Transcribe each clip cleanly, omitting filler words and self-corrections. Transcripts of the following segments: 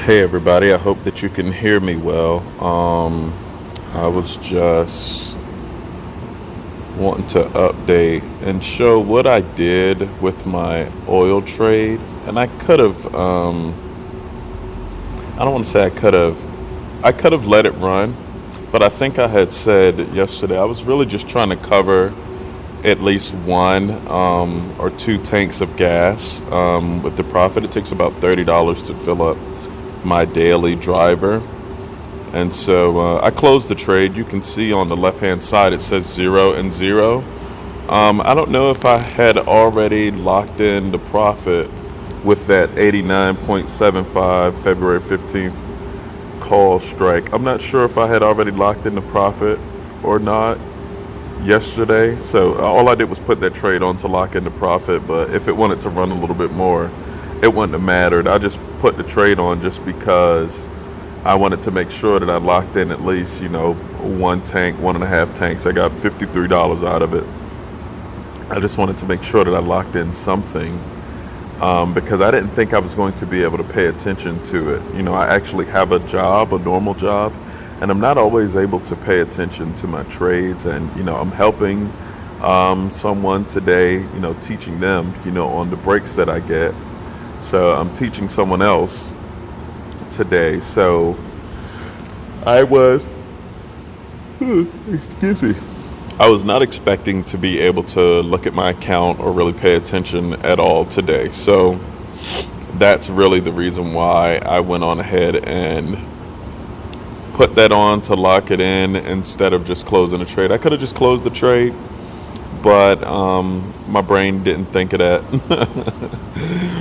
Hey everybody, I hope that you can hear me well. I was just wanting to update and show what I did with my oil trade. And I don't want to say I could have let it run, but I think I had said yesterday I was really just trying to cover at least one or two tanks of gas with the profit. It takes about $30 to fill up my daily driver. And so I closed the trade. You can see on the left hand side it says 0 and 0. I don't know if I had already locked in the profit with that 89.75 February 15th call strike. I'm not sure if I had already locked in the profit or not yesterday. So all I did was put that trade on to lock in the profit. But if it wanted to run a little bit more, it wouldn't have mattered. I just put the trade on just because I wanted to make sure that I locked in at least, one tank, 1.5 tanks. I got $53 out of it. I just wanted to make sure that I locked in something because I didn't think I was going to be able to pay attention to it. I actually have a job, a normal job, and I'm not always able to pay attention to my trades. And, I'm helping someone today, teaching them, on the breaks that I get. So I'm teaching someone else today. So I was, excuse me, I was not expecting to be able to look at my account or really pay attention at all today. So that's really the reason why I went on ahead and put that on to lock it in instead of just closing the trade. I could have just closed the trade, but my brain didn't think of that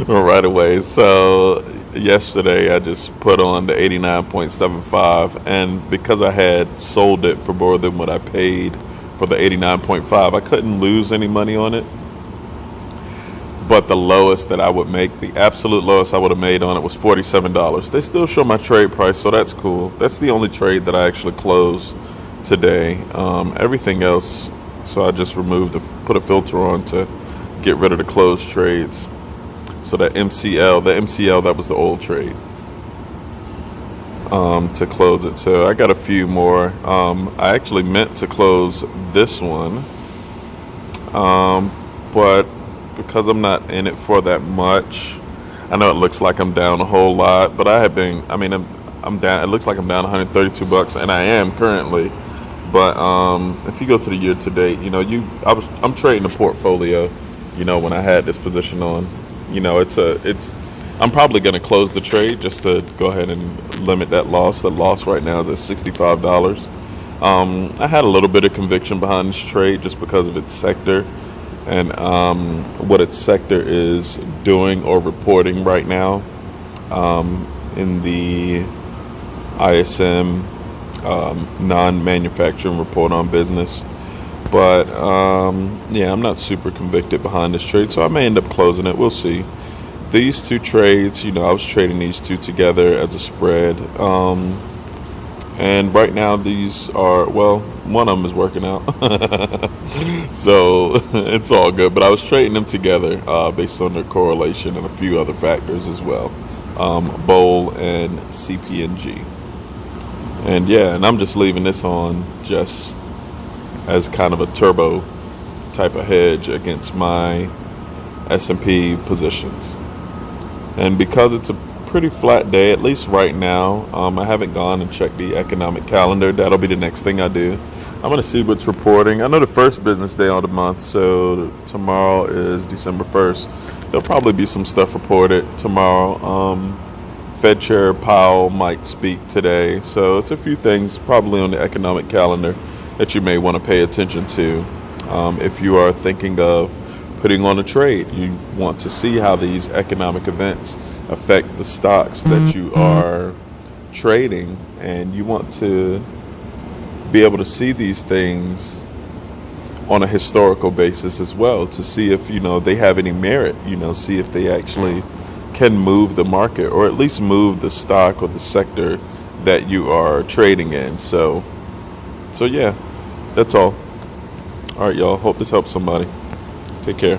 right away. So yesterday I just put on the 89.75, and because I had sold it for more than what I paid for the 89.5, I couldn't lose any money on it. But the lowest that I would make, the absolute lowest I would have made on it was $47. They still show my trade price, so that's cool. That's the only trade that I actually closed today. Everything else, so I just put a filter on to get rid of the closed trades. So the MCL, that was the old trade, to close it. So I got a few more. I actually meant to close this one, but because I'm not in it for that much, I know it looks like I'm down a whole lot, but I'm down. It looks like I'm down $132, and I am currently. But if you go to the year to date, I'm trading a portfolio. When I had this position on, I'm probably going to close the trade just to go ahead and limit that loss. The loss right now is at $65. I had a little bit of conviction behind this trade just because of its sector and what its sector is doing or reporting right now in the ISM non-manufacturing report on business. But I'm not super convicted behind this trade, so I may end up closing it. We'll see. These two trades, I was trading these two together as a spread, and right now these are, one of them is working out. So it's all good, but I was trading them together based on their correlation and a few other factors as well, BOL and CPNG. And I'm just leaving this on just as kind of a turbo type of hedge against my S&P positions. And because it's a pretty flat day, at least right now, I haven't gone and checked the economic calendar. That'll be the next thing I do. I'm going to see what's reporting. I know the first business day of the month, so tomorrow is December 1st. There'll probably be some stuff reported tomorrow. Fed Chair Powell might speak today. So it's a few things probably on the economic calendar that you may want to pay attention to if you are thinking of putting on a trade. You want to see how these economic events affect the stocks that you are trading, and you want to be able to see these things on a historical basis as well to see if they have any merit, see if they actually can move the market or at least move the stock or the sector that you are trading in. So yeah, that's all. All right, y'all. Hope this helps somebody. Take care.